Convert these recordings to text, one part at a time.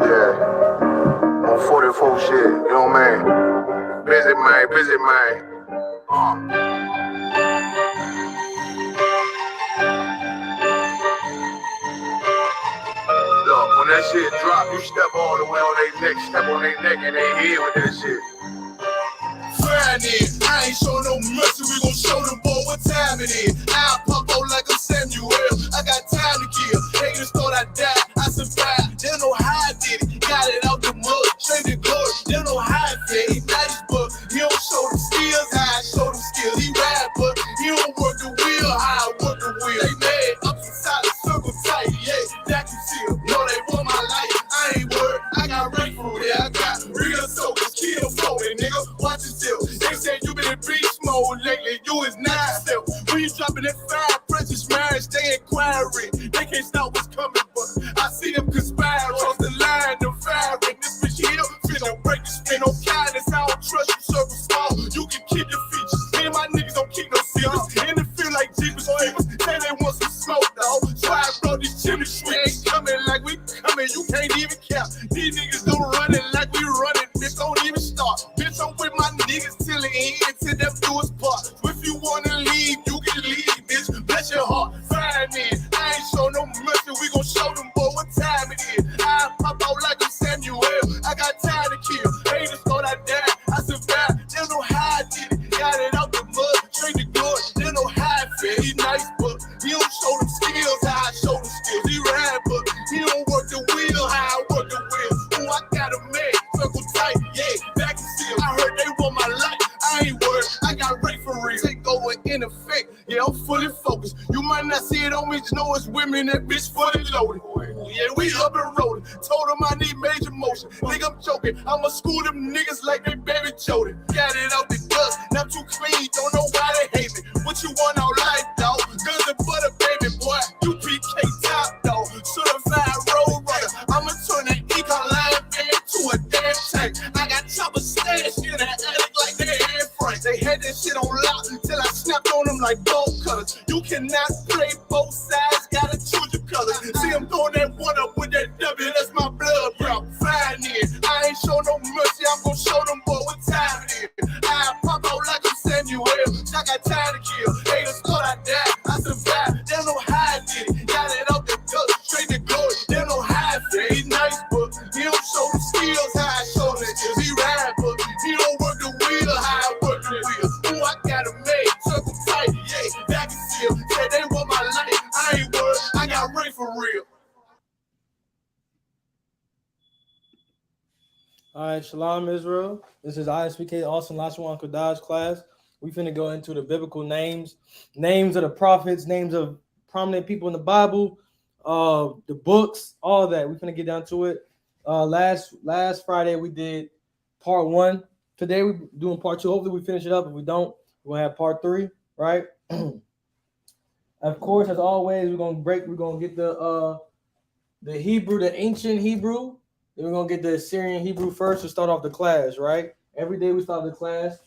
Yeah, on 44 shit, you know what I mean? Busy man. Look, when that shit drop, you step all the way on their neck, step on their neck and they head with that shit. Friday, I ain't show no mercy, we gon' show them boy what time it is. I pop out like a Samuel, I got time to kill. Haters thought I died, I survived. They don't know how I did it, got it out the mud, straight to glory. They don't know how I feel, he nice, but he don't show them skills, how I show them skills. He ride, but he don't work the wheel, how I work the wheel. They mad, up inside the circle tight, yeah, that you see them. Know they want my life, I ain't worried, I got right for it, I got real soldiers, kill floating, nigga, watch yourself. They say you been in beast mode lately, you is not yourself. When you dropping that fire, precious marriage, they inquiring. They can't stop what's coming, but I see them conspiring. Cross the line, them firing. This bitch here, finna break the spin on kindness. I don't trust you, circle small. You can keep your features. Me and my niggas don't keep no secrets. And it feel like Jeepers Creepers. Say they want some smoke, dog. So I brought these chimney sweets. Ain't coming like we coming, you can't even count. These niggas don't run it like we running. Bitch, don't even start. Bitch, I'm with my niggas till the end, till them do us part. If you wanna leave, you can leave, bitch. Bless your heart, find me. I ain't show no mercy, we gon' show them boy what time it is. I pop out like a Samuel, I got time to kill. Haters thought I died, I survived. They don't know how I did it, got it out the mud, straight to glory. They don't know how I feel. He nice, but he don't show them skills, how I show them skills. He ride, but he don't work the wheel, how I work the wheel. Ooh, I got a man, circle tight, yeah, back and still. I heard they want my life, I ain't worried, I got right for real. Take over in effect, yeah, I'm fully focused. You might not see it on me, just know it's women, that bitch fully loaded. Yeah, we up and rolling. Told them I need major motion. Think I'm joking, I'ma school them niggas like they baby Jody. Got it out the dust, not too clean, don't know why they hate me. What you want out life, dog? Guns and butter, baby boy. UPK top, dog. Certified road runner. I'ma turn that econ line van to a damn tank. I got choppers stashed in the attic like they Air France. They had that shit on lock till I snapped on them like bolt cutters. You cannot play both sides, gotta choose your colors. See, I'm throwing that one up with that W, that's my blood, bro. Fine in. I ain't show no mercy, I'm gonna show them boy what time it is. I pop out like I'm Samuel, I got time to kill. Haters thought I died, I survived. They don't know how I did it, got it out the gut, straight to glory. They don't know how I feel. He nice, but he don't show the skills, how I show the skills. He ride, but he don't work the wheel, how I work the wheel. Ooh, I got a made, circle tight, yeah, back and still. Say they want my life, I ain't worried, I got rain for real. All right, Shalom Israel. This is ISUPK, awesome LASHAWAN QADASH class. We finna go into the biblical names of the prophets, names of prominent people in the Bible, the books, all that. We finna get down to it. Last Friday we did part 1. Today we're doing part 2. Hopefully we finish it up. If we don't, we're gonna have part 3, right? Of course, as always, we're gonna get the Hebrew, the ancient Hebrew. Then we're gonna get the Assyrian Hebrew first to start off the class, right? Every day we start the class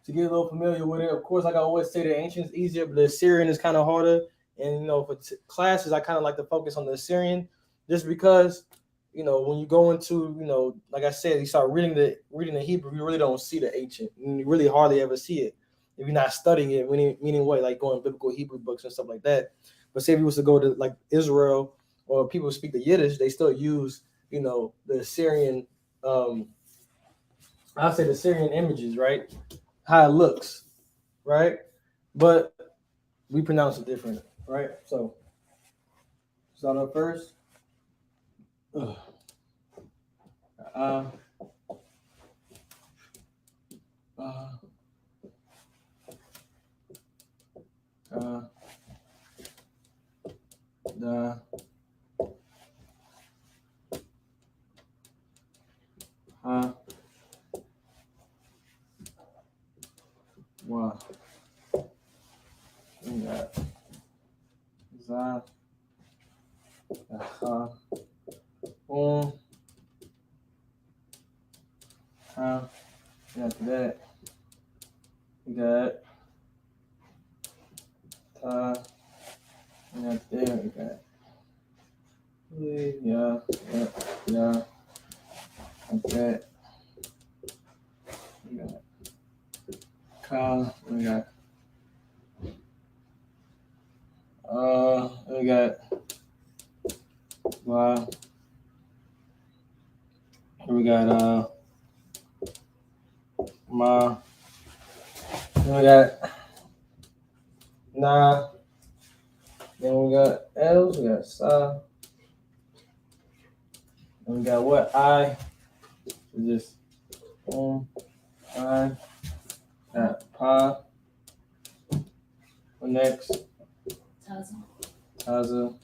to get a little familiar with it. Of course, like I always say, the ancient is easier, but the Assyrian is kind of harder. And for classes, I kind of like to focus on the Assyrian, just because when you go into like I said, you start reading the Hebrew, you really don't see the ancient, and you really hardly ever see it if you're not studying it. Meaning what, like going biblical Hebrew books and stuff like that. But say if you was to go to like Israel, or people who speak the Yiddish, they still use the Assyrian, I'll say the Assyrian images, right? How it looks, right? But we pronounce it different, right? So start up first. Wow. We got Za, after that, we got Right there, we got. Yeah. Okay. We got Kyle. We got. We got. Wow. We got Ma. Then we got Nah. Then we got L's. We got Sa. Then we got what? I. We just I. Got Pa. What next? Taza.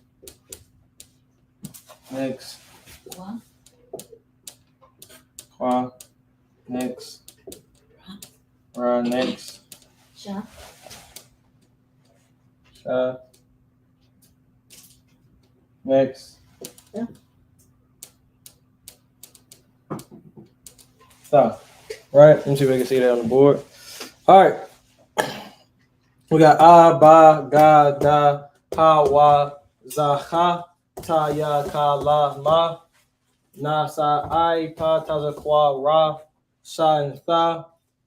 Next. Qua. Next. Ra. Next. Sha. Next. Yeah. Stop. Right. Let me see if I can see that on the board. All right. We got ba, ga, da, ha, wa, za, ha, ta, ya, ka, la, ma, na, sa, I, pa, ta, za, qua, ra, sha, and tha.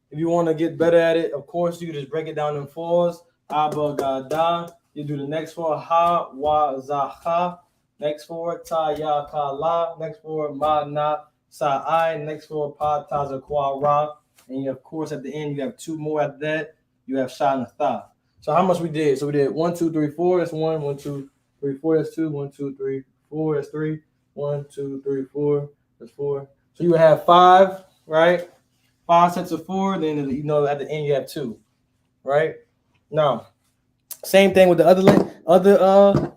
If you want to get better at it, of course, you just break it down in fours. Ba, ga, da. You do the next four. Ha, wa, za, ha. Next four. Ta, ya, ka, la. Next four. Ma, na, sa, I. Next four. Pa, ta, za, qua, ra. And you, of course, at the end, you have two more after that. You have sha and tha. So how much we did? So we did 1, 2, 3, 4. That's 1. 1, 2, 3, 4. That's 2. 1, 2, 3, 4. That's 3. 1, 2, 3, 4. That's 4. So you would have 5, right? 5 sets of 4. Then at the end you have 2, right? Now, same thing with the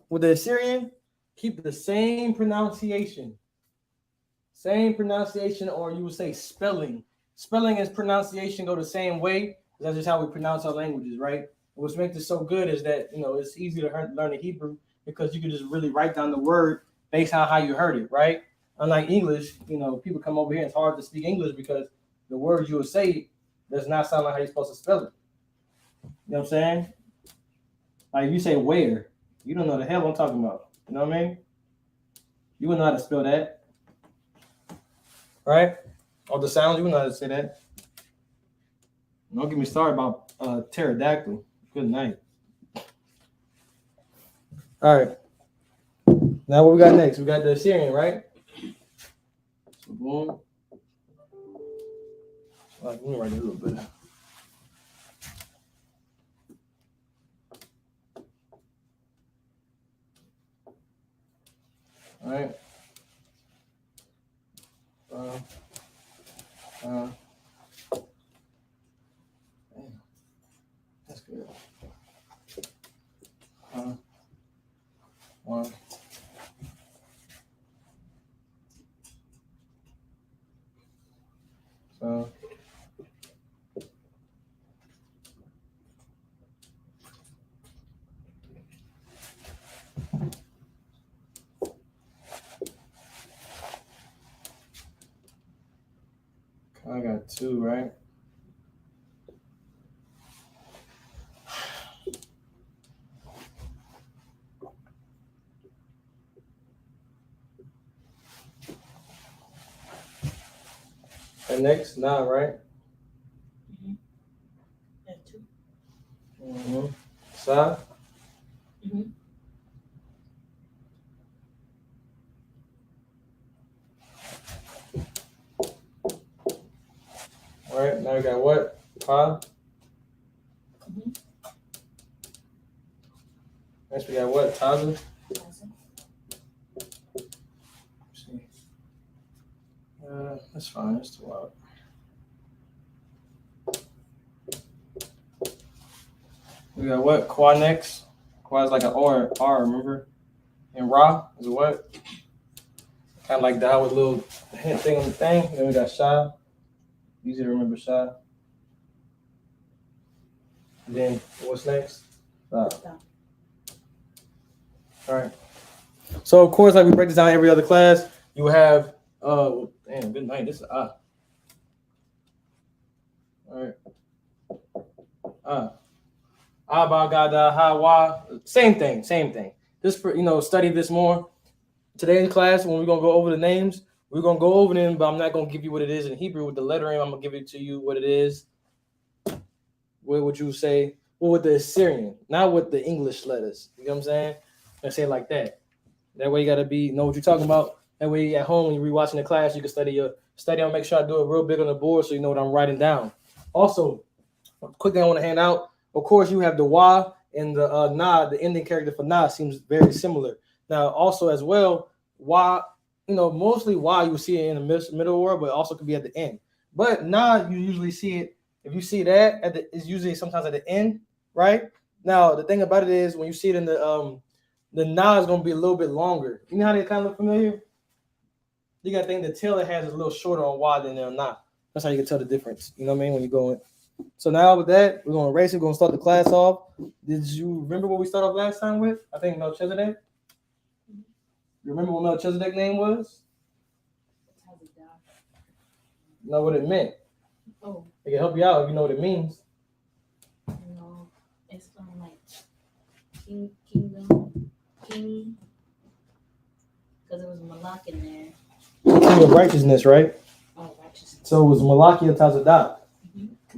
with the Assyrian. Keep the same pronunciation. Same pronunciation, or you would say spelling. Spelling and pronunciation go the same way. That's just how we pronounce our languages, right? What makes it so good is that it's easy to learn the Hebrew because you can just really write down the word based on how you heard it, right? Unlike English, people come over here and it's hard to speak English because the words you will say does not sound like how you're supposed to spell it. You know what I'm saying? Like if you say where, you don't know the hell I'm talking about. You know what I mean? You wouldn't know how to spell that, right? All the sounds, you wouldn't know how to say that. Don't get me started about pterodactyl. Good night. All right. Now what we got next? We got the Assyrian, right? So boom. Let me write it a little bit. All right. That's good. 1. So. I got 2, right? And next, 9, right? Mm-hmm. Yeah, 2. Mm-hmm. Sa? Mm-hmm. All right, now we got what? Pa? Mm-hmm. Next we got what? Taza? That's fine. That's too loud. We got what? Qua next? Qua is like an R, remember? And Ra is a what? Kind of like that with a little hint thing on the thing. Then we got Sha. Easy to remember Sha. And then what's next? All right. So of course, like we break this down every other class, you have damn, good night. This is All right. Ba, ga, da, ha, wa. Same thing. just for study this more. Today in class, when we're gonna go over the names, we're gonna go over them, but I'm not gonna give you what it is in Hebrew with the lettering. I'm gonna give it to you what it is. What would you say? What with the Assyrian, not with the English letters. You know what I'm saying? I say it like that. That way you gotta know what you're talking about. That way at home when you're rewatching the class, you can study on. Make sure I do it real big on the board so you know what I'm writing down. Also, quick thing I want to hand out. Of course, you have the wa and the na. The ending character for na seems very similar. Now, also as well, wa. Mostly wa you see it in the middle word, but also could be at the end. But na you usually see it. If you see that it's usually sometimes at the end, right? Now the thing about it is when you see it in the na is gonna be a little bit longer. You know how they kind of look familiar? You gotta think the tail it has is a little shorter on wa than the na. That's how you can tell the difference. You know what I mean? When you go in. So now with that, we're gonna erase it. We're gonna start the class off. Did you remember what we started off last time with? I think Melchizedek. You remember what Melchizedek's name was? Know what it meant. Oh. It can help you out if you know what it means. No, it's like kingdom, king, because it was Malak in there. King of righteousness, right? Oh, righteousness. So it was Malakia Tazadak.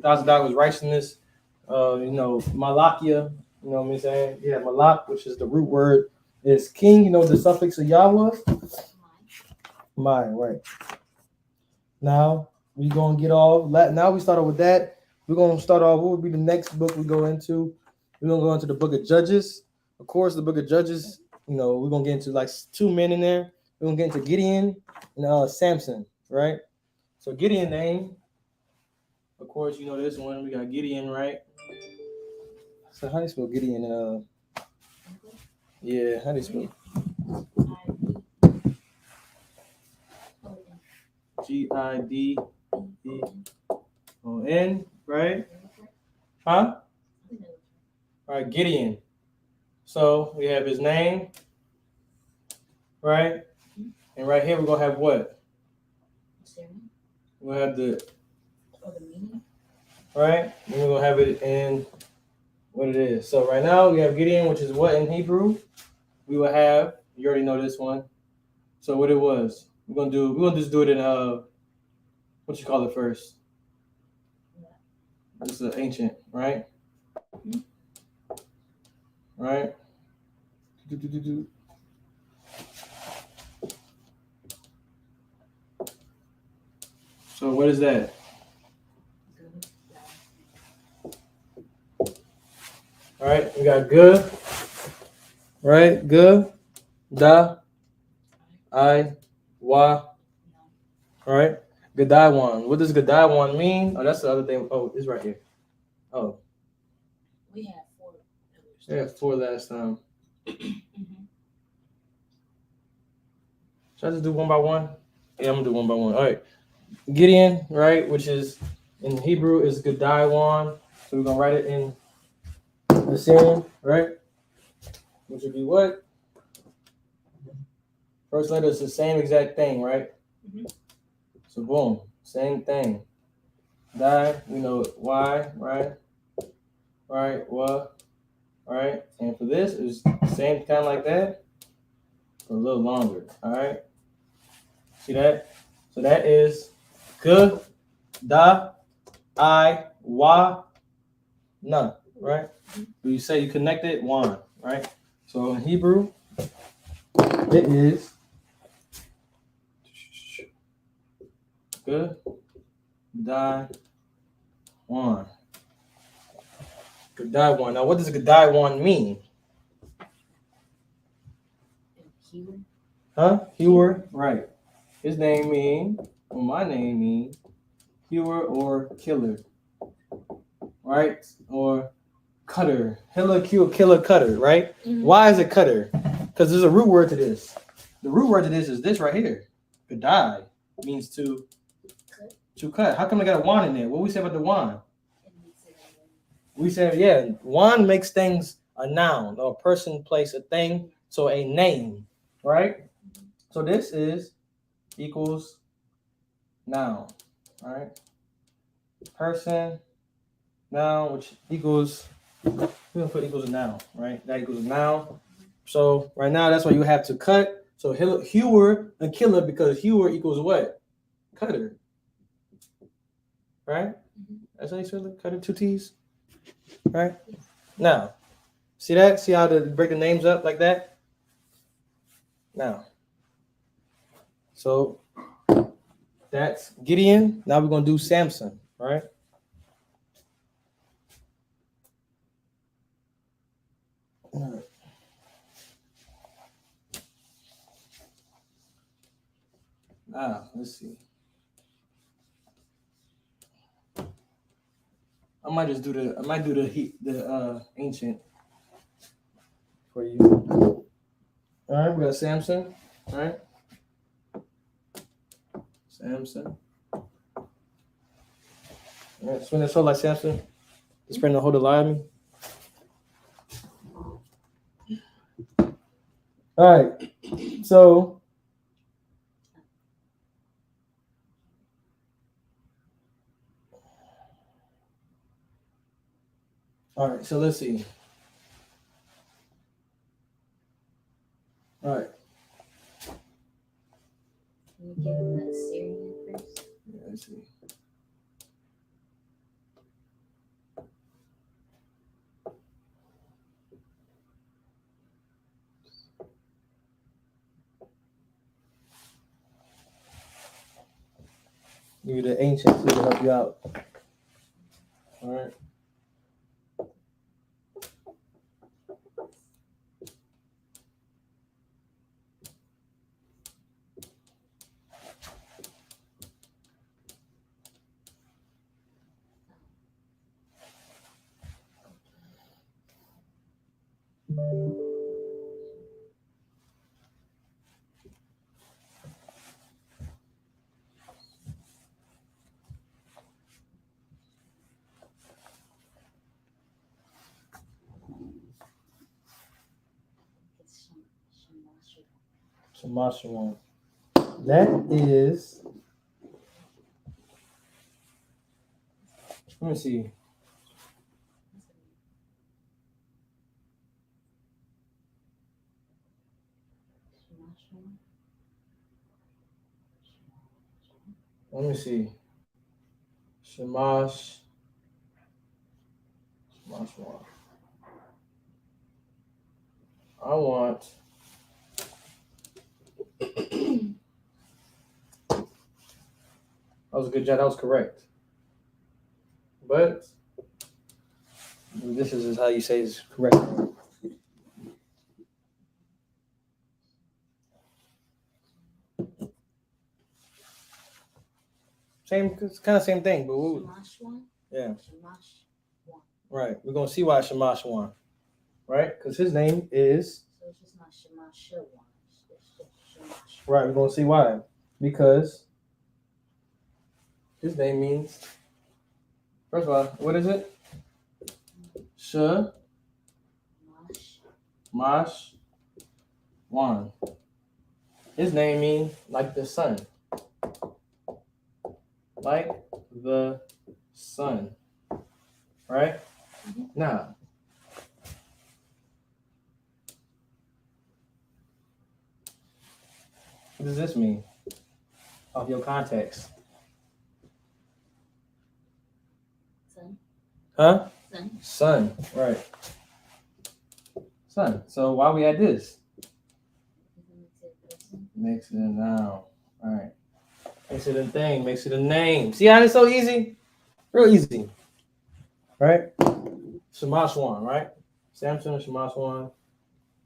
Tazadak was righteousness. Malakia, you know what I'm saying? Yeah, Malak, which is the root word, is king. You know the suffix of Yah was? Mine, right. Now we're going to get off. Now we started with that. We're going to start off. What would be the next book we go into? We're going to go into the book of Judges. Of course, the book of Judges, we're going to get into like 2 men in there. We're going to get into Gideon and Samson, right? So Gideon name, of course, you know this one. We got Gideon, right? So how do you spell Gideon? Yeah, how do you spell? Gideon, right? Huh? All right, Gideon. So we have his name, right? And right here we're gonna have what? We'll have the meaning. Right? And we're gonna have it in what it is. So right now we have Gideon, which is what in Hebrew? We will have, you already know this one. So what it was. We're gonna just do it in what you call it first. This is ancient, right? Right? So what is that? All right, we got good, right? Good, da, I, wa. All right, Gadawan. What does Gadawan mean? Oh, that's the other thing. Oh, it's right here. Oh, we had 4. Yeah, 4 last time. Should I just do one by one? Yeah, I'm gonna do one by one. All right, Gideon, right, which is in Hebrew is Gadawan. So we're gonna write it in Assyrian, right? Which would be what? First letter is the same exact thing, right? So boom, same thing. Die, we know Y, right? Right, what? Right? And for this, it's the same kind of like that, but a little longer, all right? See that? So that is G, Da, I, Wa, Na, right? You say you connect it, one, right? So in Hebrew, it is G, Da, one. Gadawan. Now, what does Gadawan mean? Huh? Hewer, right. His name means, or my name means, hewer or killer, right? Or cutter. Killer, killer, cutter, right? Why is it cutter? Because there's a root word to this. The root word to this is this right here. Gadai means to cut. How come I got a wan in there? What we say about the wan? We said, yeah, wan makes things a noun, or a person, place, a thing, so a name, right? So this is equals noun, all right? Person, noun, which equals, we're gonna put equals a noun, right? That equals a noun. So right now, that's why you have to cut. So hewer and killer, because hewer equals what? Cutter. Right? That's how you spell it? Cutter, 2 T's. Right? Now, see that? See how to break the names up like that? Now. So that's Gideon. Now we're going to do Samson. Right? Now, let's see. I might do the ancient for you. All right, we got Samson. All right. Samson. All right, swing this whole like Samson. Just bring the whole lie of me. All right. So let's see. All right. Can you give him the Assyrian first? Yeah, let's see. Give you the ancient so to help you out. All right. It's LASHAWAN. That is. Let me see. Let me see. Shamash. I want. That was a good job. That was correct. But this is how you say it's correct. Same, it's kind of same thing, but yeah. Right. We're gonna see why Shamash won. Right? Because his name is. So it's just not Shamash. Right. We're gonna see why. Because his name means. First of all, what is it? Mash Wan. His name means like the sun. Like the sun. Right? Now. What does this mean? Off your context. Sun. Huh? Sun. Sun. Right. Sun. So why we add this? Makes it a noun. All right. Makes it a thing. Makes it a name. See how it's so easy? Real easy. Right? Shemashwan, right? Samson and Shemashwan.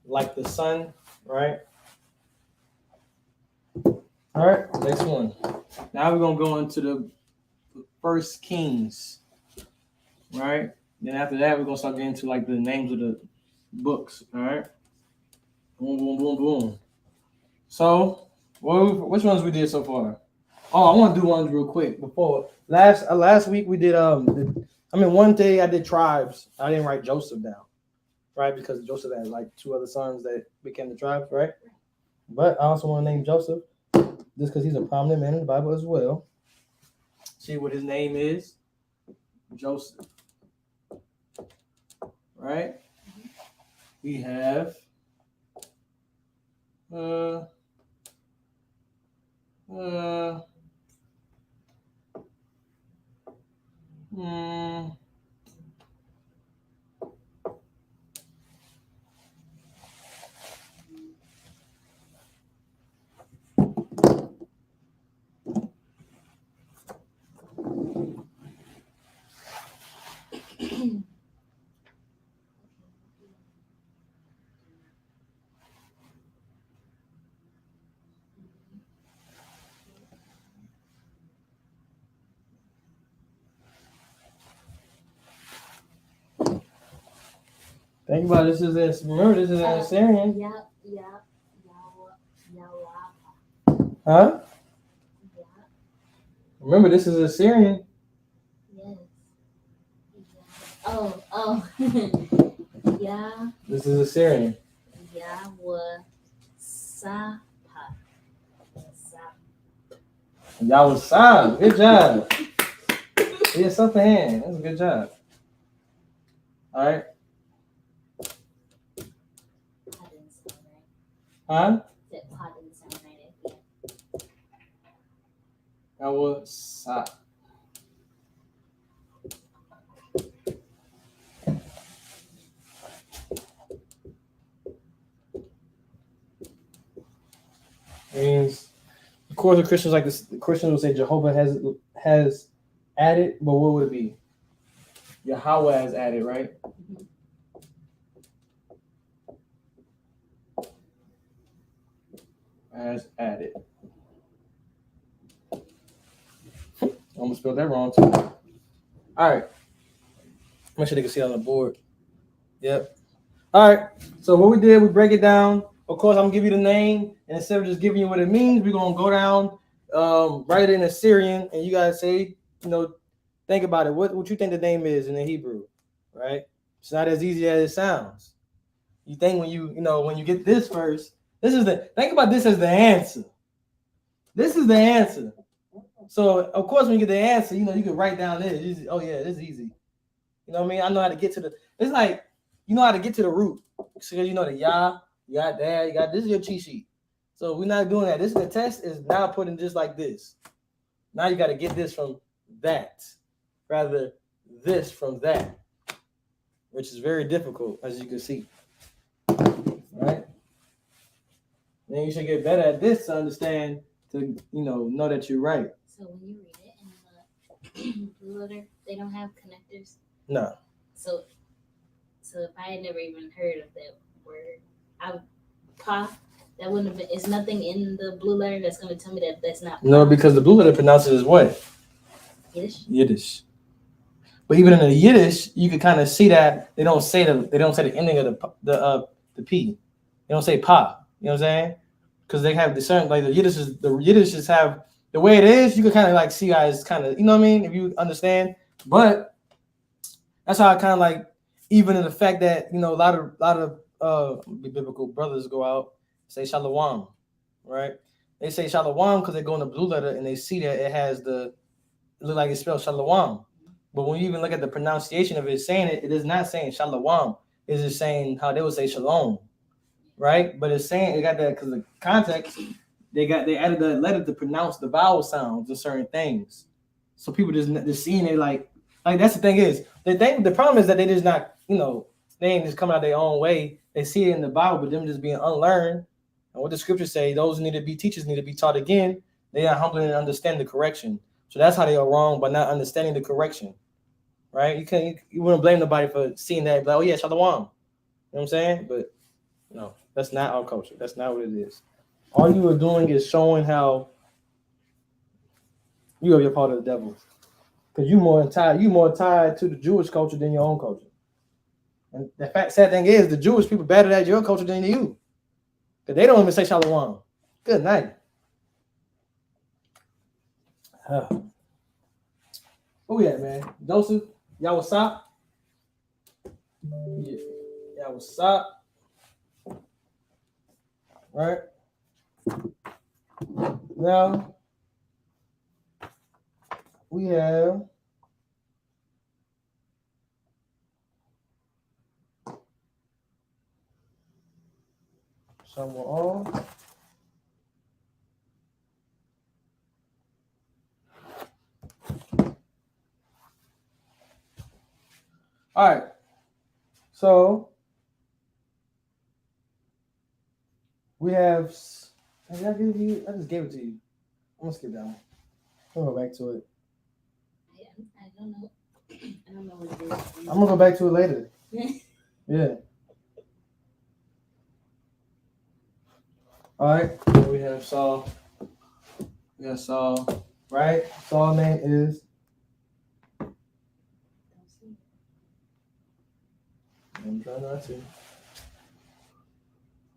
Like the sun, right? All right, next one. Now we're going to go into the First Kings, right? Then after that, we're going to start getting into like the names of the books, all right? Boom, boom, boom, boom. So, which ones we did so far? Oh, I want to do ones real quick before last week we did one day I did tribes. I didn't write Joseph down, right? Because Joseph had like 2 other sons that became the tribes, right? But I also want to name Joseph just because he's a prominent man in the Bible as well. See what his name is? Joseph, right? We have Think about this is this. Remember, this is an Assyrian. Huh? Remember, this is Assyrian. Yes. Oh. Yeah. This is Assyrian. Yawasab. Good job. Yeah, something hand. That's a good job. All right. Huh? That pot didn't sound right. Yawasab. Means, of course, the Christians like this. The Christians will say Jehovah has added, but what would it be? Yahweh has added, right? Has added. Almost spelled that wrong too. All right. Make sure they can see it on the board. Yep. All right. So what we did, we break it down. Of course, I'm gonna give you the name, and instead of just giving you what it means, we're gonna go down, write it in Assyrian, and you guys say, think about it. What you think the name is in the Hebrew, right? It's not as easy as it sounds. You think when you get this first, think about this as the answer. This is the answer. So of course, when you get the answer, you can write down this. Oh yeah, this is easy. You know what I mean? I know how to get to it's like you know how to get to the root. So you know the Yah, you got that, you got this is your cheat sheet. So we're not doing that. This is the test is now putting just like this. Now you got to get this from that, rather this from that, which is very difficult, as you can see. Right? Then you should get better at this to understand, to know that you're right. So when you read it in the blue letter, they don't have connectors? No. So if I had never even heard of that word, that wouldn't have been. It's nothing in the blue letter that's going to tell me that that's not. No, because the blue letter pronounces as what? Yiddish. But even in the Yiddish, you can kind of see that they don't say the ending of the P. They don't say pa. You know what I'm saying? Because they have discerned, like the Yiddishes have the way it is. You can kind of like see how it's kind of, you know what I mean, if you understand. But that's how I kind of like, even in the fact that a lot of biblical brothers go out say shalom, right? They say shalom because they go in the blue letter and they see that it look like it's spelled shalom. But when you even look at the pronunciation of it, it is not saying shalom. It's just saying how they would say shalom, right? But it's saying it got that because the context they added the letter to pronounce the vowel sounds and certain things. So people just seeing it like that's the thing is the problem is that they just not they ain't just coming out their own way. They see it in the Bible, but them just being unlearned. And what the scriptures say, those teachers need to be taught again. They are humble and understand the correction. So that's how they are wrong by not understanding the correction, right? You wouldn't blame nobody for seeing that, like, oh yeah, shalom. You know what I'm saying? But no, that's not our culture. That's not what it is. All you are doing is showing how you are part of the devil, because you more tied to the Jewish culture than your own culture. And the sad thing is, the Jewish people better at your culture than you, because they don't even say shalom. Good night. Who we at, man? Joseph? Y'all what's up? Yeah. Y'all what's up? Right? Now, we have someone on. All right. So we have. Did I give you? I just gave it to you. I'm gonna skip that one. I'm gonna go back to it. I don't know. I don't know what it is. I'm gonna go back to it later. Yeah. All right. Then we have Saul. We got Saul. Right. Saul's name is. I'm trying not to.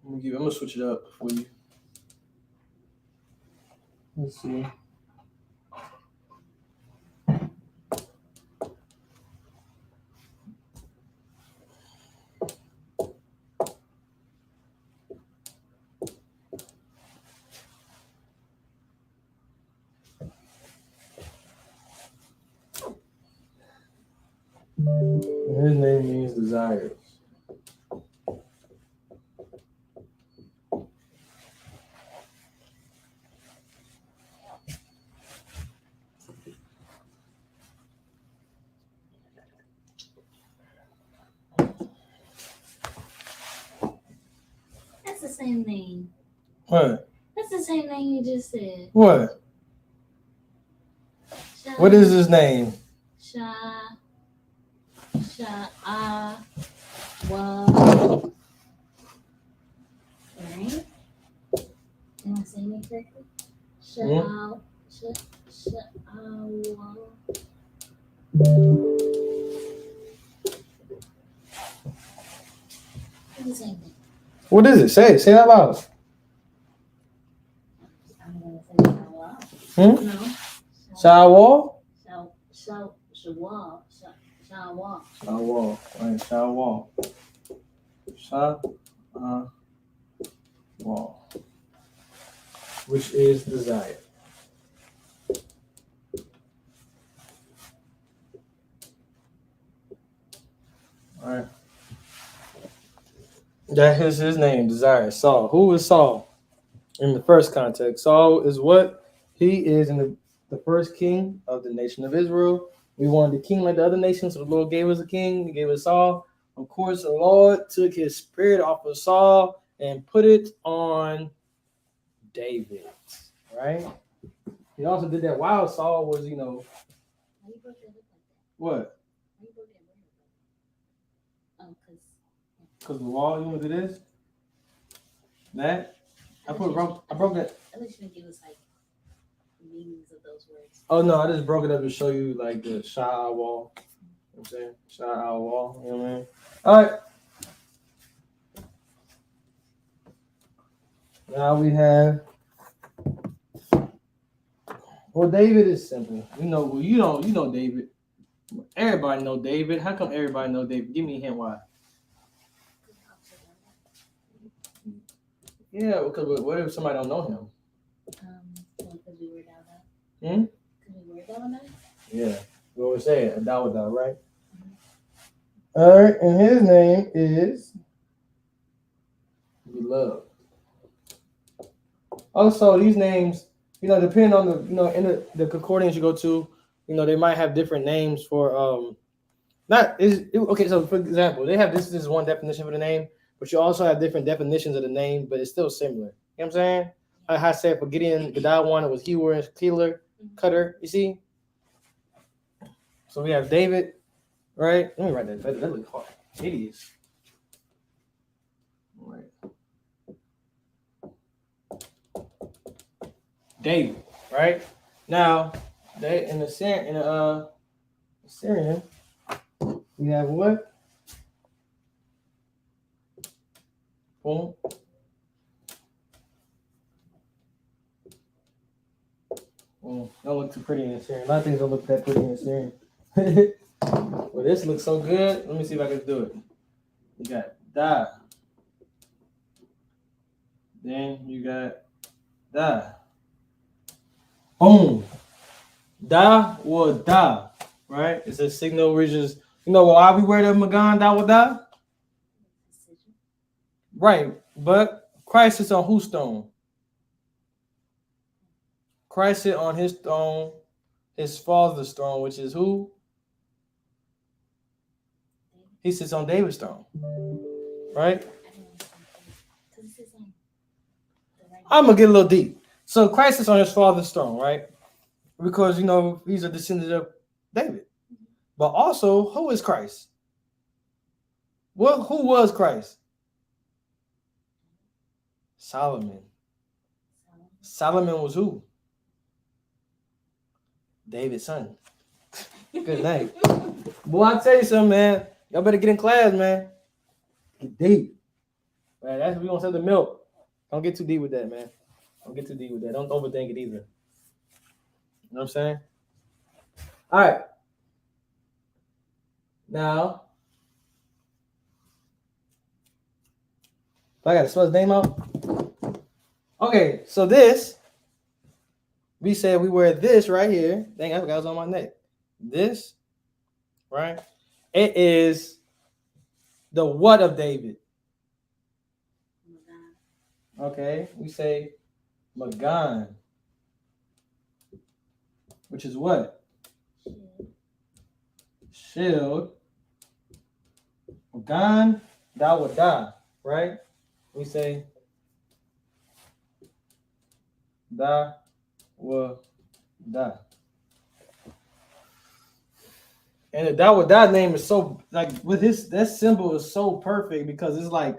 I'm gonna switch it up for you. Let's see. His name means desires. That's the same name. What? That's the same name you just said. What? What is his name? Wa. Right? Am I saying it correctly? Wa. It's the same thing. What is it? Say it. Say it out loud. I'm gonna say Shawa. Hmm? No. Shawal? Shawa. Shawal. Right. Shawal. Shawal. Which is desire. All right. That is his name, desire. Saul. Who is Saul? In the first context, Saul is what? He is in the first king of the nation of Israel. We wanted a king like the other nations, so the Lord gave us a king. He gave us Saul. Of course, the Lord took his spirit off of Saul and put it on David, right? He also did that while Saul was, Why you broke that up like that? what? Why you broke that up? Oh, Because the wall, you want to do this? That? I broke that. At least you give us like meanings of those words. Oh no, I just broke it up to show you like the Shah wall. You know what I'm saying? Shah wall. You know what I mean? All right. Now we have. Well, David is simple. You know David. Everybody know David. How come everybody know David? Give me a hint why. Yeah, because what if somebody don't know him? Because we were down that. Hmm? Because we were down that. Yeah. We always say it, Adawada, right? Mm-hmm. All right, and his name is Beloved. Also, these names, depending on the, in the concordance you go to, they might have different names for okay. So for example, they have this is one definition for the name, but you also have different definitions of the name, but it's still similar. You know what I'm saying? Like I said for Gideon, Gadai one, it was hewer, killer, cutter. You see? So we have David, right? Let me write that. That looks hard. It is. All right. David, right? Now, they in the Syrian, we have what? Boom. Don't look too pretty in the Syrian. A lot of things don't look that pretty in the Syrian. Well, this looks so good. Let me see if I can do it. You got da. Then you got da. Boom. Da or da, right? It's a signal which is, why we wear the Magan da or da? Right, but Christ is on whose stone? Christ is on his throne, his father's throne, which is who? He sits on David's throne, right? I'm gonna get a little deep. So Christ is on his father's throne, right? Because he's a descendant of David. But also, who is Christ? Well, who was Christ? Solomon. Solomon was who? David's son. Good night. Boy, I tell you something, man. Y'all better get in class, man. Get deep. Man, that's what we gonna sell the milk. Don't get too deep with that, man. Don't get too deep with that. Don't overthink it either. You know what I'm saying? All right. Now, I gotta spell his name out. Okay, so this, we said we wear this right here. Dang, I forgot it was on my neck. This, right? It is the what of David? Okay, we say Magan, which is what? Shield. Magan, Dawada, right? We say Dawada. And the Dawada name is so, like, with that symbol is so perfect because it's like,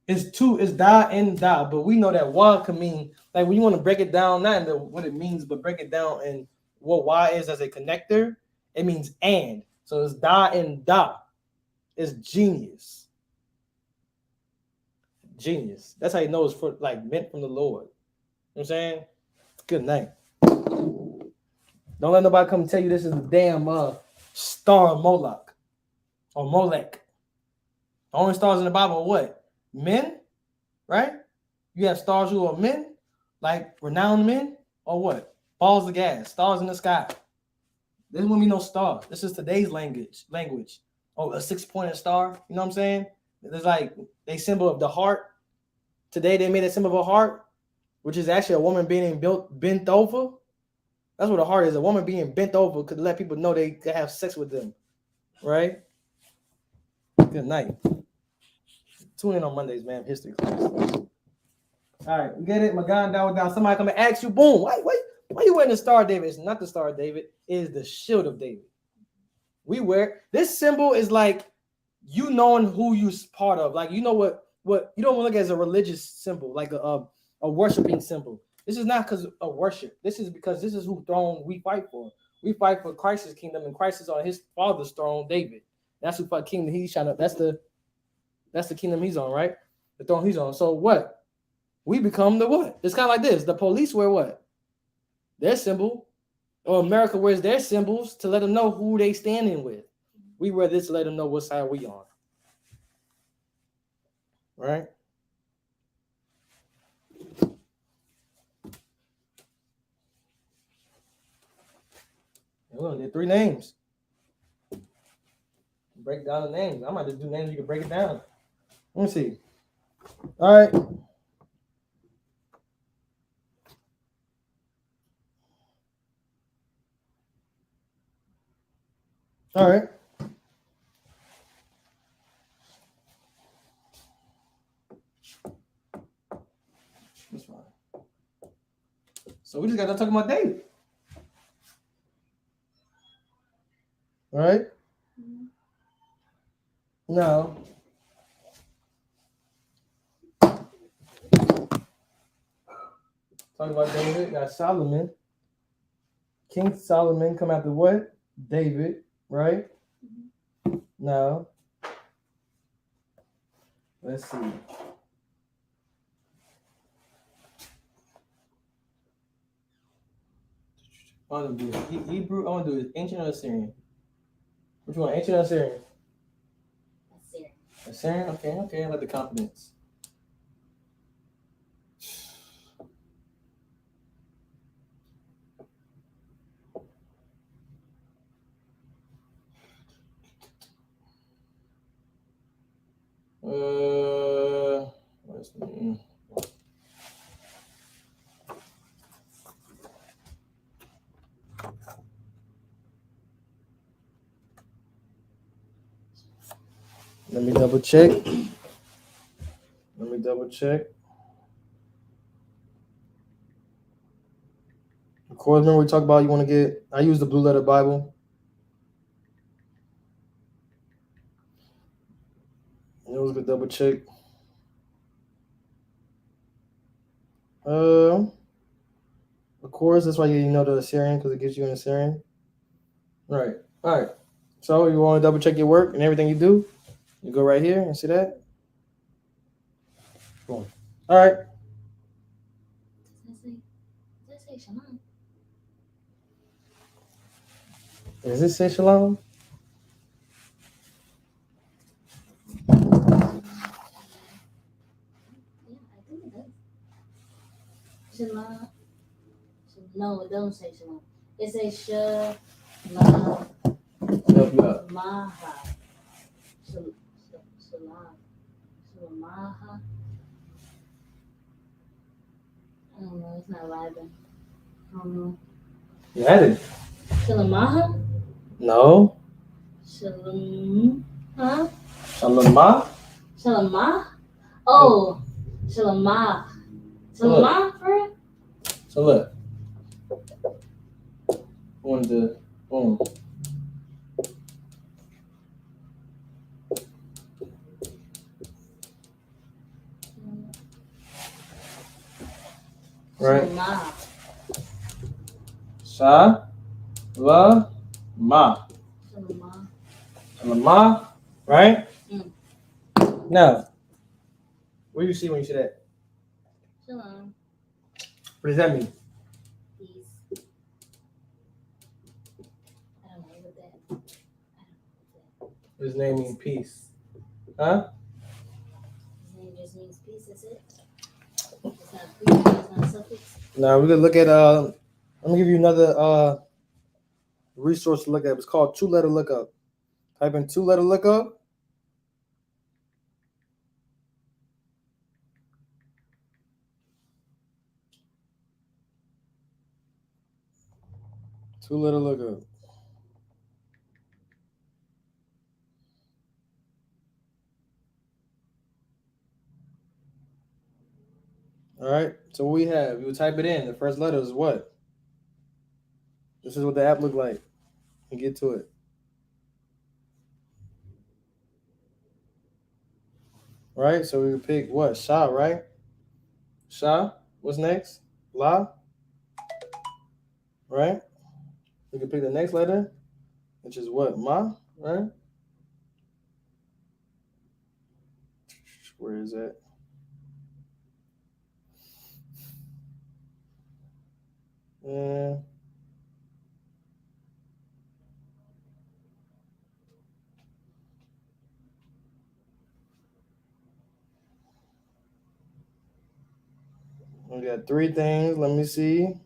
it's da and da, but we know that wa can mean, like, when you want to break it down, not in what it means, but break it down and what wa is as a connector, it means and. So it's da and da. It's genius. Genius. That's how you know it's for, like, meant from the Lord. You know what I'm saying? Good night. Don't let nobody come tell you this is the damn star of Moloch or Molech. The only stars in the Bible are what? Men, right? You have stars who are men, like renowned men, or what? Balls of gas, stars in the sky. This wouldn't be no star. This is today's language. Oh, a 6-pointed star. You know what I'm saying? There's like a symbol of the heart. Today they made a symbol of a heart, which is actually a woman being bent over. That's what a heart is. A woman being bent over could let people know they could have sex with them, right? Good night. Tune in on Mondays, man. History class. All right, you get it? Magan down. Somebody come and ask you, boom. Why you wearing the Star of David? It's not the Star of David. It is the Shield of David. We wear this symbol is like you knowing who you part of. Like, you know what you don't want to look at as a religious symbol, like a worshiping symbol. This is not because of worship. This is because this is who throne we fight for. We fight for Christ's kingdom, and Christ is on his father's throne, David. That's who kingdom he's trying to. That's the kingdom he's on, right? The throne he's on. So what? We become the what? It's kind of like this. The police wear what? Their symbol. Or America wears their symbols to let them know who they standing with. We wear this to let them know what side we on. Right? We're gonna do 3 names. Break down the names. I might just do names you can break it down. Let me see. All right. All right. That's fine. So we just got to talk about David. All right. Now, talk about David. Got Solomon. King Solomon come after what? David, right? Now, let's see. I want to do Hebrew. I want to do ancient or Assyrian. Which one? Ancient or Assyrian? Assyrian. Okay. I like the confidence. What's the name? Let me double check. Of course, remember we talked about you want to get. I use the Blue Letter Bible. It was a good double check. Of course, that's why you know the Assyrian, because it gives you an Assyrian. Right. All right. So you want to double check your work and everything you do. You go right here and see that. Boom. All right. Does that say shalom? Does it say shalom? Yeah, I think it does. Shalom. No, it don't say shalom. It says shalom. Help you out. Maha. Shalom. Shalamaha. I don't know. It's not vibing. I don't know. You had it. Shalamaha? No. Shalom. Huh? Shalomah. Shalamah? Oh, Shalamah. Shalamah, for real? So look. Boom. Right. Shalamah. Shalamah. Shalamah. Shalamah. Right? Mm. Now, what do you see when you see that? Shalom. What does that mean? Peace. I don't know what that. His name means peace. Huh? His name just means peace, that's it? It's not prefix, it's not suffix? Now we're gonna look at let me give you another resource to look at. It's called 2-letter lookup. Type in 2-letter lookup. Two-letter lookup. All right. So what we have, you would type it in. The first letter is what? This is what the app looked like. And get to it. Right. So we would pick what? Sha, right? Sha. What's next? La. Right. We can pick the next letter, which is what? Ma. Right. Where is that? We got 3 things. Let me see.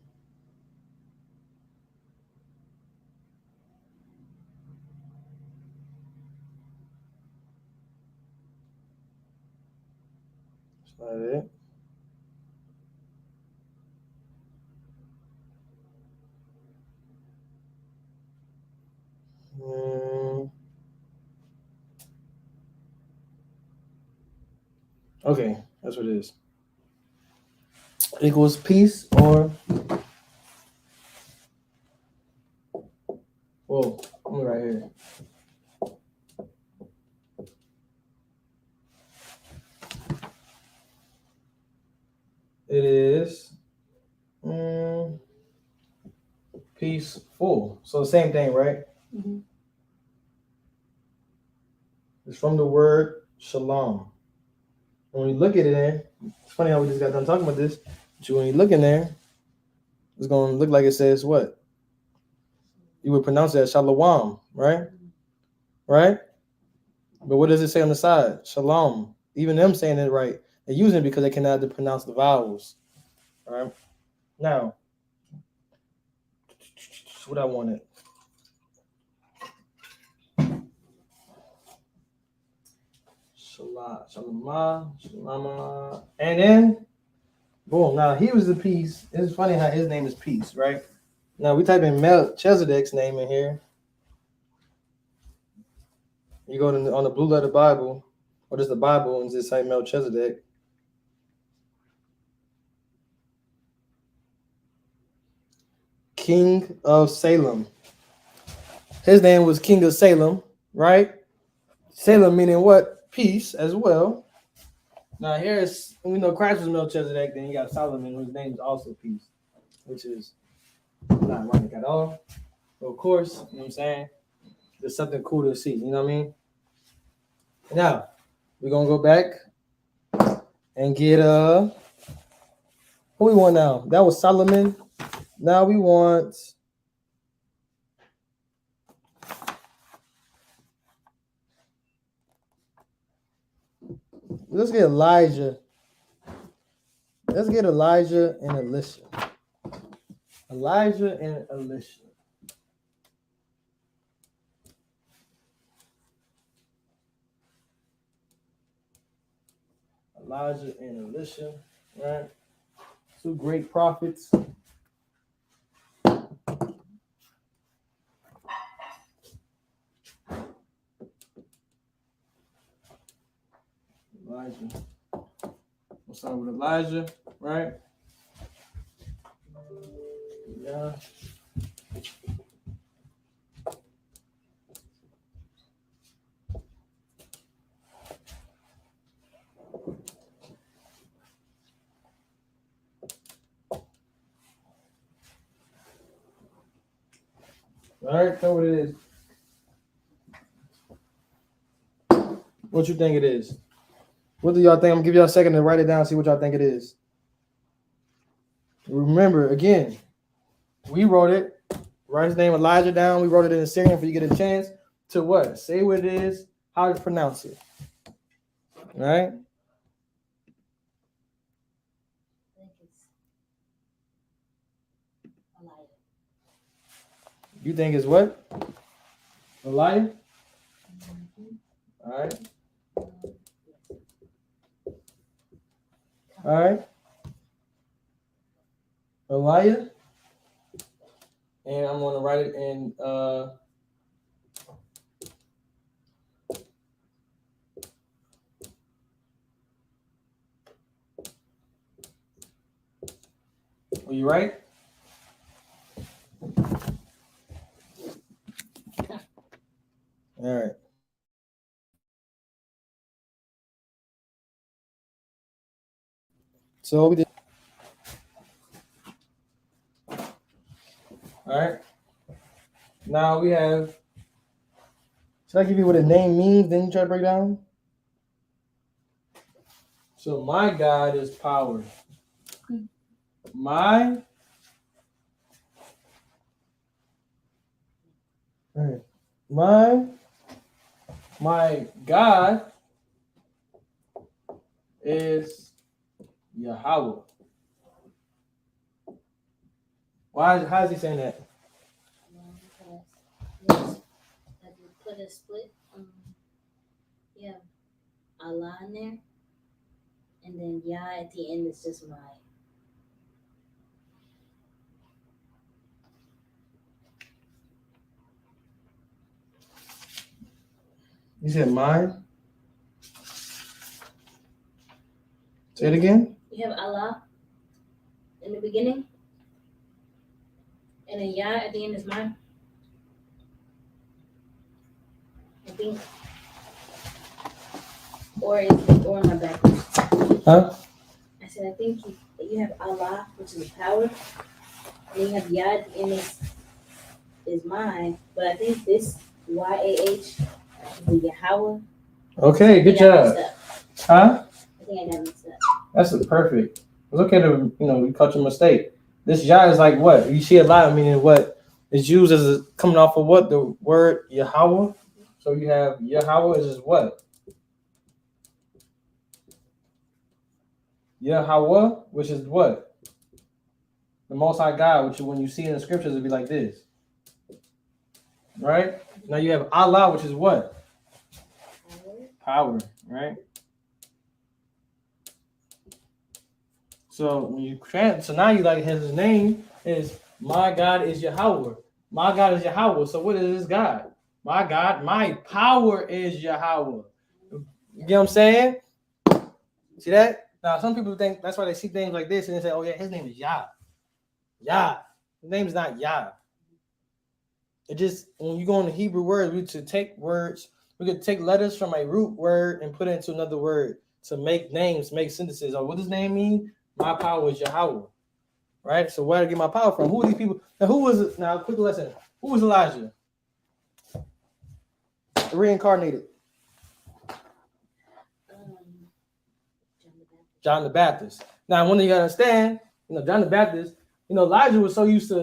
That's not it. Okay, that's what it is. Equals peace or whoa, I'm right here. It is peaceful. So same thing, right? Mm-hmm. It's from the word shalom. When you look at it there, it's funny how we just got done talking about this. But when you look in there, it's going to look like it says what? You would pronounce it as shalom, right? Right? But what does it say on the side? Shalom. Even them saying it right. They're using it because they cannot pronounce the vowels. All right? Now, what I wanted. Shalama. And then, boom. Now, he was the peace. It's funny how his name is Peace, right? Now, we type in Melchizedek's name in here. You go to on the Blue Letter Bible. Or does the Bible and just say Melchizedek? King of Salem. His name was King of Salem, right? Salem meaning what? Peace as well. Now here's, we know Christ was Melchizedek, then you got Solomon, whose name is also peace, which is not ironic at all. But of course, you know what I'm saying? There's something cool to see, you know what I mean? Now, we're gonna go back and get who we want now? That was Solomon. Now we want let's get Elijah. Let's get Elijah and Elisha. Elijah and Elisha. Elijah and Elisha, right? Two great prophets. Elijah. We'll start with Elijah, right? Yeah. All right, tell what it is. What you think it is? What do y'all think? I'm gonna give y'all a second to write it down, see what y'all think it is. Remember, again, we wrote it. Write his name Elijah down. We wrote it in Assyrian for you to get a chance to what? Say what it is, how to pronounce it. All right? I think it's Elijah. You think it's what? Elijah? All right. All right. Elijah. And I'm going to write it in Are you right? All right. So we did. All right. Now we have. Should I give you what a name means? Then you try to break down. So my God is power. My. All right. My God is Yahweh. How is he saying that? Because if you put a split, you have Allah in there, and then Yah at the end is just my. You said mine? Say it again. You have Allah in the beginning, and then Yah at the end is mine. I think. Or am I backwards? Huh? I said I think you have Allah, which is power, and then you have Yah at the end is mine. But I think this YAH is the Yahweh. Okay, good job. Huh? I think I got mixed up. That's perfect. Look at it, we caught your mistake. This Yah is like what? You see a lot, meaning what? It's used as coming off of what? The word Yahweh. So you have Yahweh is what? Yahweh, which is what? The Most High God, which when you see in the scriptures, it'd be like this. Right? Now you have Allah, which is what? Power, right? So when you so now you like his name is my God is Yahweh. My God is Yahweh. So what is this God? My God, my power is Yahweh. You get what I'm saying? See that? Now, some people think that's why they see things like this and they say, oh, yeah, his name is Yah. Yah. His name is not Yah. It just, when you go into Hebrew words, we could take words, we could take letters from a root word and put it into another word to make names, make sentences. Or what does name mean? My power is Yahweh. Right? So where did I get my power from? Who are these people? Now, who was it? Now, quick lesson. Who was Elijah? Reincarnated. John the Baptist. Now, one thing you gotta understand, John the Baptist, Elijah was so used to,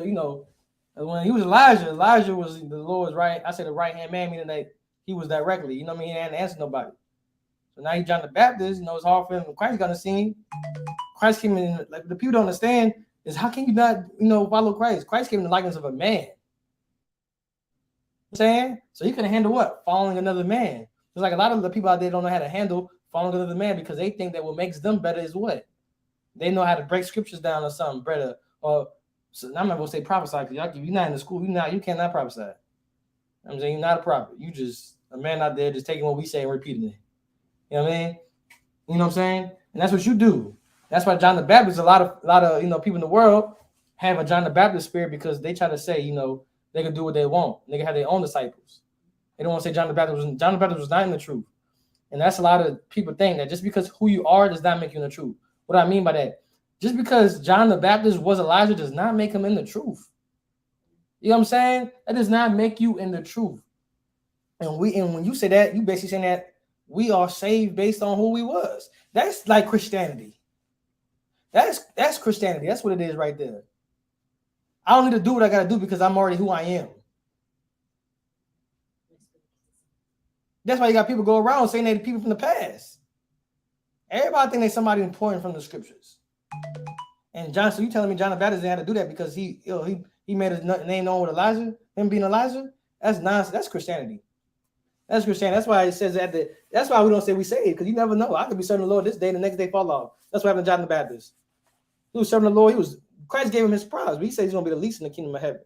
when he was Elijah was the Lord's right. I say the right hand man, meaning that he was directly. He hadn't answered nobody. So now he's John the Baptist. It's hard for him. Christ got on the scene. Christ came in. Like the people don't understand is how can you not, follow Christ? Christ came in the likeness of a man. You know what I'm saying? So he couldn't handle what? Following another man. It's like a lot of the people out there don't know how to handle following another man because they think that what makes them better is what? They know how to break scriptures down or something better. Or so I'm not gonna say prophesy because you're not in the school, you cannot prophesy. I'm saying you're not a prophet. You just a man out there just taking what we say and repeating it. You know what I mean? You know what I'm saying? And that's what you do. That's why John the Baptist, a lot of people in the world have a John the Baptist spirit because they try to say, they can do what they want. They can have their own disciples. They don't want to say John the Baptist was not in the truth. And that's a lot of people think that just because who you are does not make you in the truth. What do I mean by that? Just because John the Baptist was Elijah does not make him in the truth. You know what I'm saying? That does not make you in the truth. And when you say that, you basically saying that we are saved based on who we was. That's like Christianity. That's Christianity. That's what it is right there. I don't need to do what I got to do because I'm already who I am. That's why you got people go around saying they're people from the past. Everybody think they're somebody important from the scriptures. And John, so you telling me John the Baptist didn't have to do that because he made his name known with Elijah, him being Elijah? That's nonsense. That's Christianity. That's Christianity. That's why it says that's why we don't say we saved, because you never know. I could be serving the Lord this day, the next day fall off. That's what happened to John the Baptist. He was serving the Lord. Christ gave him his prize, but he said he's going to be the least in the kingdom of heaven.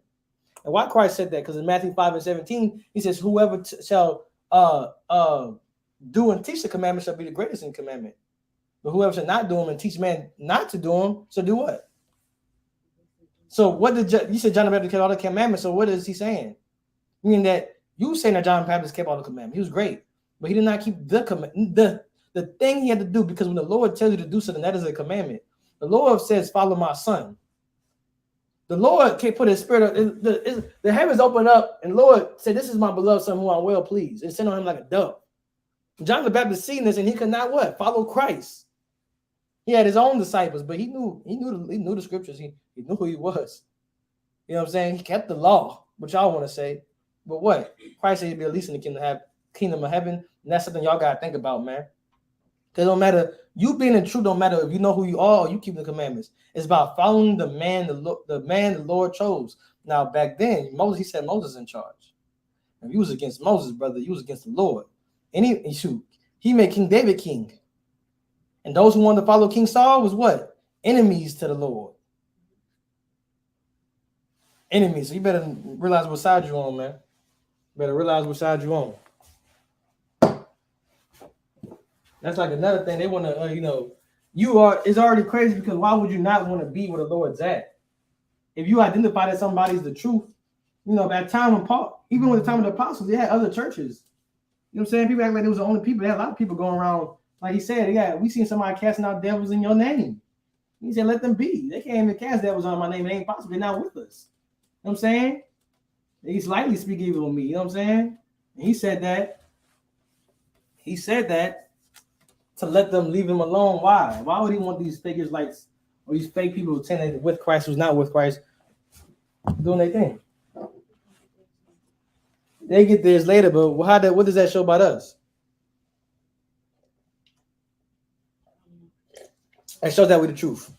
And why Christ said that? Because in Matthew 5:17, he says, whoever shall do and teach the commandments shall be the greatest in commandment. But whoever shall not do them and teach man not to do them shall do what? So what did you said John the Baptist kept all the commandments? So what is he saying? Meaning that you saying that John the Baptist kept all the commandments. He was great, but he did not keep the thing he had to do, because when the Lord tells you to do something, that is a commandment. The Lord says, follow my son. The Lord can't put his spirit, the heavens opened up, and the Lord said, this is my beloved son who I'm well pleased, and sent on him like a dove. John the Baptist seen this, and he could not what? Follow Christ. He had his own disciples, but he knew the scriptures. He knew who he was. You know what I'm saying? He kept the law, which y'all want to say. But what? Christ said he'd be at least in the kingdom of heaven. And that's something y'all got to think about, man. Because it don't matter. You being in truth don't matter if you know who you are or you keep the commandments. It's about following the man the Lord chose. Now, back then, he said Moses in charge. If you was against Moses, brother, you was against the Lord. And he made King David king. And those who wanted to follow King Saul was what? Enemies to the Lord. Enemies. So you better realize what side you're on, man. Better realize what side you're on. That's like another thing. They want to, it's already crazy, because why would you not want to be where the Lord's at? If you identify that somebody's the truth, at time when Paul, even with the time of the apostles, they had other churches. You know what I'm saying? People act like it was the only people. They had a lot of people going around. Like he said, we seen somebody casting out devils in your name. He said, let them be. They can't even cast devils on my name. It ain't possible. They're not with us. You know what I'm saying? They slightly speak evil of me. You know what I'm saying? And he said that. He said that to let them leave him alone. Why? Why would he want these fake Israelites or these fake people who attended with Christ, who's not with Christ, doing their thing? They get theirs later, but what does that show about us? It shows that we're the truth.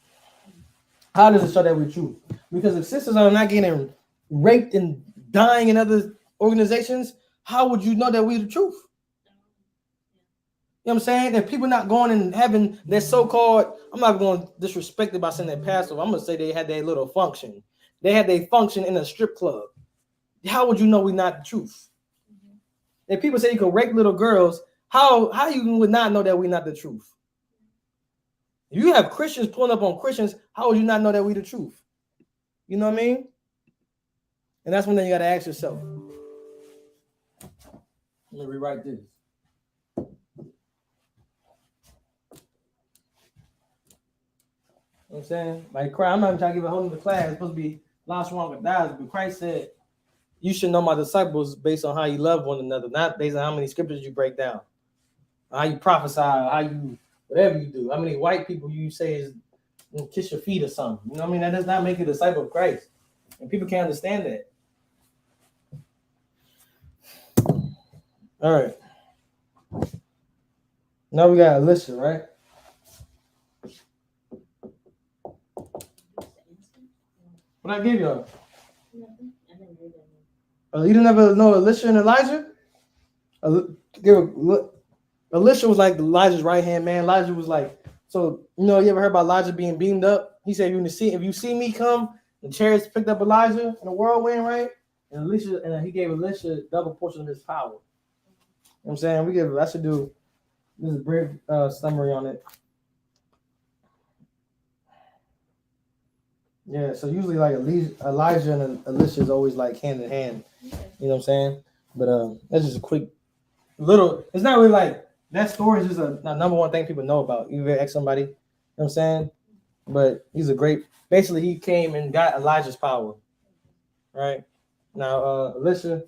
How does it show that we're the truth? Because if sisters are not getting raped and dying in other organizations, how would you know that we're the truth? You know what I'm saying? If people not going in heaven, they're so-called, I'm not going to disrespect it by saying that pastor. I'm going to say they had their little function. They had their function in a strip club. How would you know we're not the truth? If people say you can rape little girls, How you would not know that we're not the truth? If you have Christians pulling up on Christians, how would you not know that we the truth? You know what I mean? And that's when then you got to ask yourself. Let me rewrite this. You know what I'm saying? Like, I'm not even trying to give a whole other class. It's supposed to be LASHAWAN QADASH, but Christ said, you should know my disciples based on how you love one another, not based on how many scriptures you break down, how you prophesy, how you, whatever you do, how many white people you say is kiss your feet or something. You know what I mean? That does not make you a disciple of Christ. And people can't understand that. All right. Now we got Alicia, right? What I give y'all? You didn't ever know Alicia and Elijah? Alicia was like Elijah's right hand man. Elijah was like, so you know, you ever heard about Elijah being beamed up? He said, if you see me come, the chariots picked up Elijah in a whirlwind, right? And he gave Alicia double portion of his power. You know what I'm saying? I should do this brief summary on it. Yeah, so usually like Elijah and Alicia is always like hand in hand. You know what I'm saying? But that's just a quick little. It's not really like that story is just a number one thing people know about. You ever ask somebody, you know what I'm saying? But he's a great. Basically, he came and got Elijah's power. Right now, Alicia.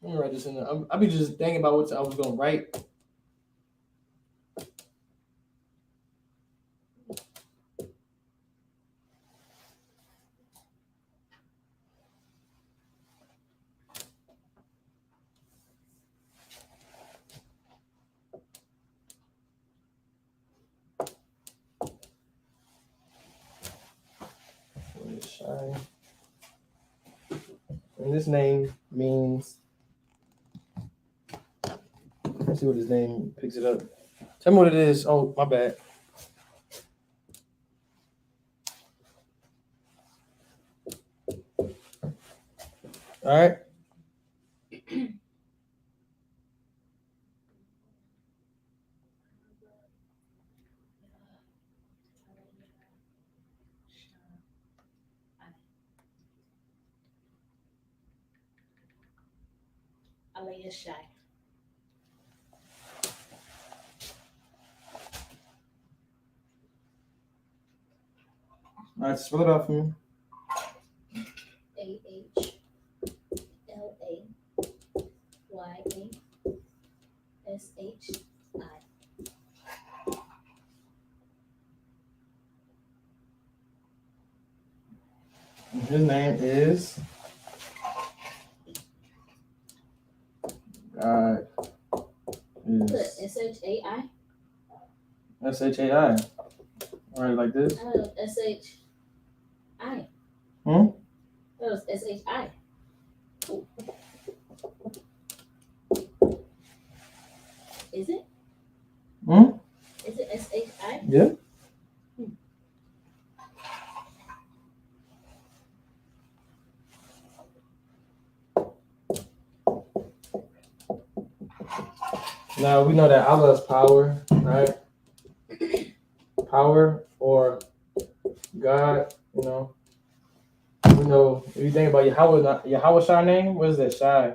Let me write this in there. I'll be just thinking about what I was gonna write. And this name means. Let's see what his name picks it up. Tell me what it is. Oh, my bad. All right. LASHAWAN. All right, spell it out for me. AHLAYASHI. His name is God. SHAI. SHAI. All right, like this. SHI. Hmm. That was SHI. Is it? Hmm. Is it SHI? Yeah. Now we know that Allah's power, right? Power or God, you know. We know if you think about Yahweh Shai name, what is that? Shai,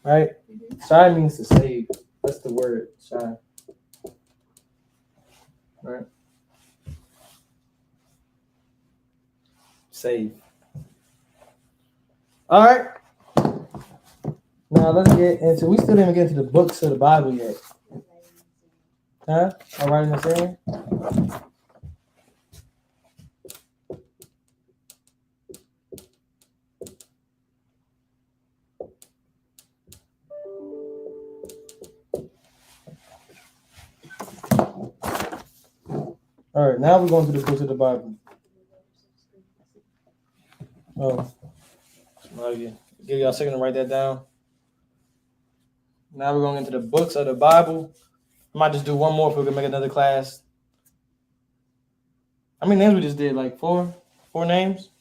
right? Mm-hmm. Shai means to save. That's the word, Shai. Right? Save. All right. Now let's get into. We still didn't get into the books of the Bible yet. Huh? All right, in the same. All right, now we're going to the books of the Bible. Oh, Give y'all a second to write that down. Now we're going into the books of the Bible. I might just do one more if we can make another class. How many names we just did? Like four names?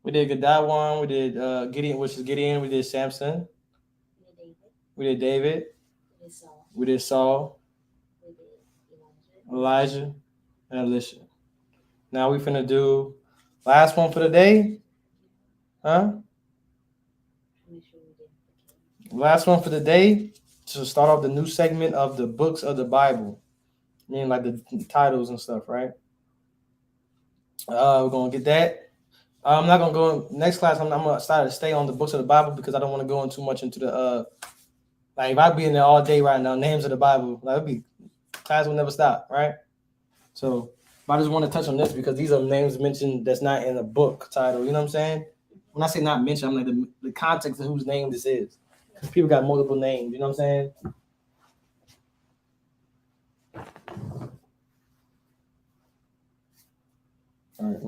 We did Gadawan, we did Gideon, which is Gideon, we did Samson, we did David, we did Saul, Elijah, and Elisha. Now we finna do last one for the day. Huh? Last one for the day to start off the new segment of the books of the Bible. I mean, like the titles and stuff, right? We're gonna get that. I'm not gonna go next class. I'm gonna start to stay on the books of the Bible because I don't want to go in too much into the like if I be in there all day right now, names of the Bible, like it'd be class will never stop, right? So I just want to touch on this because these are names mentioned that's not in the book title. You know what I'm saying? When I say not mentioned, I'm like the context of whose name this is. Because people got multiple names. You know what I'm saying? All right.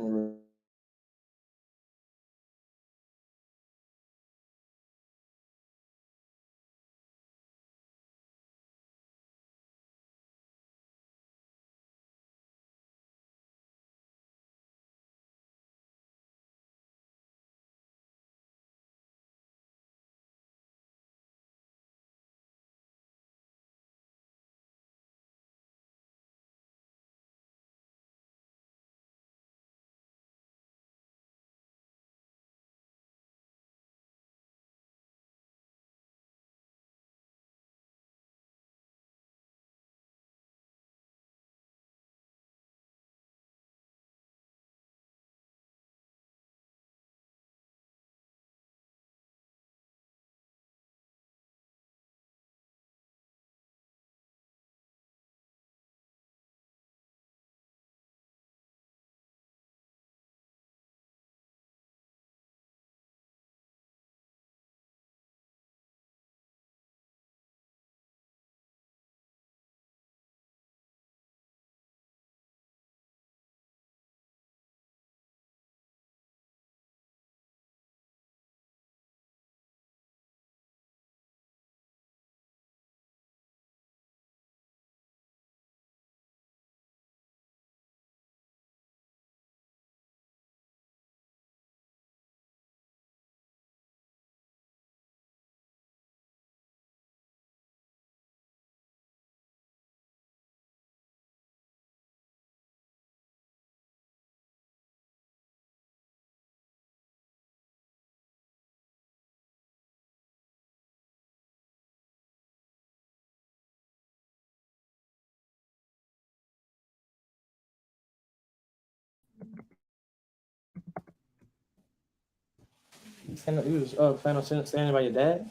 You was plan on standing by your dad?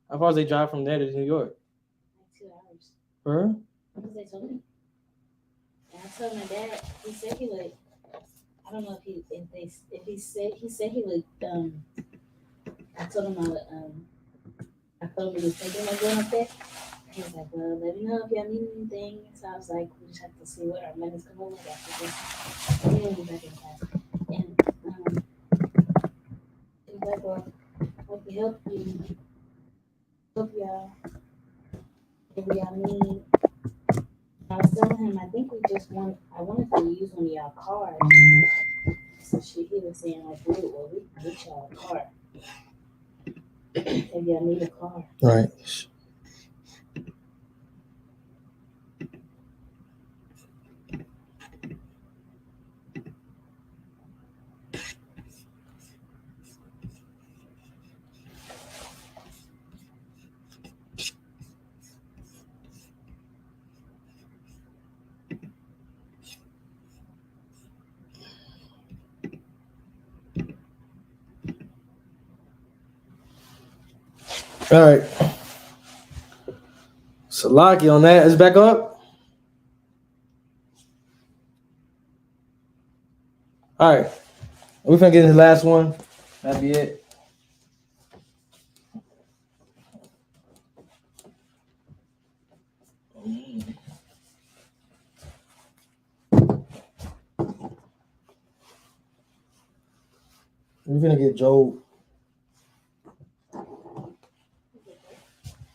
How far does they drive from there to New York? Like 2 hours. For her? Because they told me. And I told my dad, he said he would. I don't know if he said he would. I told him I would. I told him he was thinking about going up there. He was like, well, let me know if y'all need anything. So I was like, we just have to see what our money's gonna look like after this. And then we back in class. And he was like, well, what can help you? Help y'all. If y'all need. I was telling him, I think I wanted to use one of y'all cars. So he was saying, like, we can get y'all a car. If y'all need a car. Right. All right. Salaki on that. Is back up? All right. We're going to get into the last one. That'll be it. We finna get Job.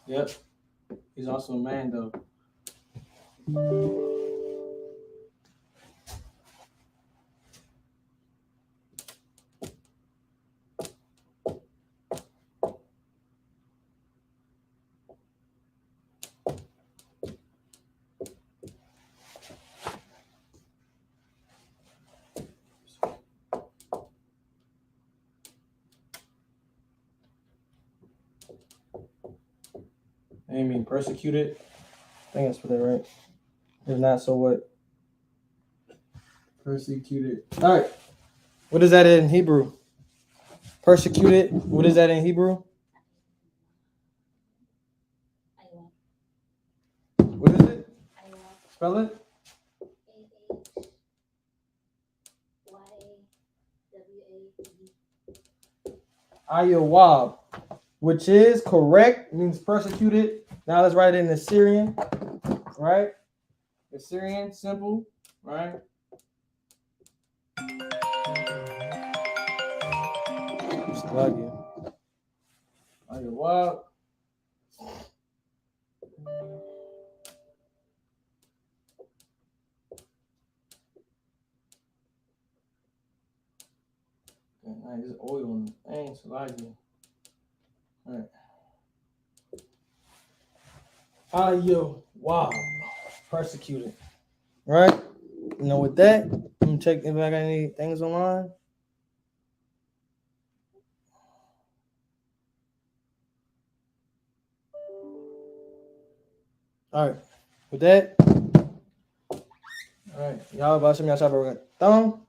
Yep. He's also a man, though. I mean persecuted. I think that's what they're right. If not, so what? Persecuted. All right. What is that in Hebrew? Persecuted. What is that in Hebrew? What is it? Spell it. Ayawab, which is correct, means persecuted. Now let's write it in Assyrian, right? Assyrian, simple, right? Ayawab. There's oil on the thing, Salagi. All right. Wow. Persecuted. Right? You know, with that, let me check if I got any things online. All right. With that, all right. Y'all about some y'all shop thumb.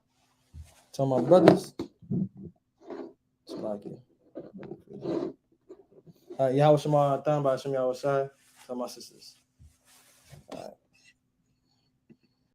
Tell my brothers. Salagi. All right, y'all with some thumb by some y'all side. Tell my sisters. All right.